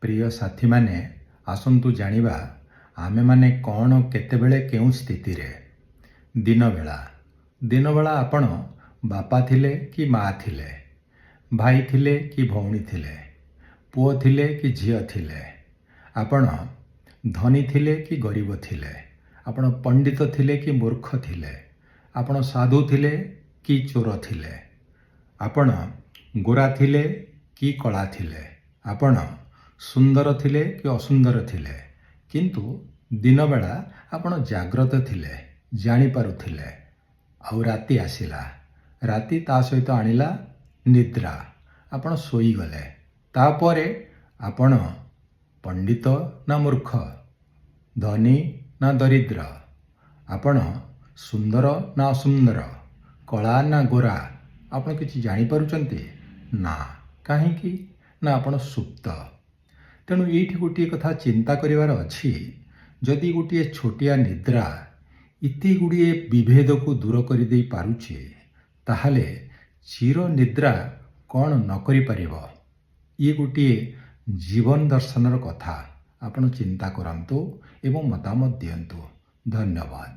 ପ୍ରିୟ ସାଥୀମାନେ, ଆସନ୍ତୁ ଜାଣିବା ଆମେମାନେ କ'ଣ କେତେବେଳେ କେଉଁ ସ୍ଥିତିରେ। ଦିନବେଳା ଆପଣ ବାପା ଥିଲେ କି ମା ଥିଲେ, ଭାଇ ଥିଲେ କି ଭଉଣୀ ଥିଲେ, ପୁଅ ଥିଲେ କି ଝିଅ ଥିଲେ, ଆପଣ ଧନୀ ଥିଲେ କି ଗରିବ ଥିଲେ, ଆପଣ ପଣ୍ଡିତ ଥିଲେ କି ମୂର୍ଖ ଥିଲେ, ଆପଣ ସାଧୁ ଥିଲେ କି ଚୋର ଥିଲେ, ଆପଣ ଗୋରା ଥିଲେ କି କଳା ଥିଲେ, ଆପଣ ସୁନ୍ଦର ଥିଲେ କି ଅସୁନ୍ଦର ଥିଲେ, କିନ୍ତୁ ଦିନବେଳା ଆପଣ ଜାଗ୍ରତ ଥିଲେ, ଜାଣିପାରୁଥିଲେ। ଆଉ ରାତି ଆସିଲା। ରାତି ତା ସହିତ ଆଣିଲା ନିଦ୍ରା। ଆପଣ ଶୋଇଗଲେ। ତାପରେ ଆପଣ ପଣ୍ଡିତ ନା ମୂର୍ଖ, ଧନୀ ନା ଦରିଦ୍ର, ଆପଣ ସୁନ୍ଦର ନା ଅସୁନ୍ଦର, କଳା ନା ଗୋରା, ଆପଣ କିଛି ଜାଣିପାରୁଛନ୍ତି ନା। କାହିଁକି ନା ଆପଣ ସୁପ୍ତ। ତେଣୁ ଏଇଠି ଗୋଟିଏ କଥା ଚିନ୍ତା କରିବାର ଅଛି, ଯଦି ଗୋଟିଏ ଛୋଟିଆ ନିଦ୍ରା ଏତେ ଗୁଡ଼ିଏ ବିଭେଦକୁ ଦୂର କରିଦେଇ ପାରୁଛି, ତାହେଲେ ଚିର ନିଦ୍ରା କ'ଣ ନ କରିପାରିବ? ଇଏ ଗୋଟିଏ ଜୀବନ ଦର୍ଶନର କଥା। ଆପଣ ଚିନ୍ତା କରନ୍ତୁ ଏବଂ ମତାମତ ଦିଅନ୍ତୁ। ଧନ୍ୟବାଦ।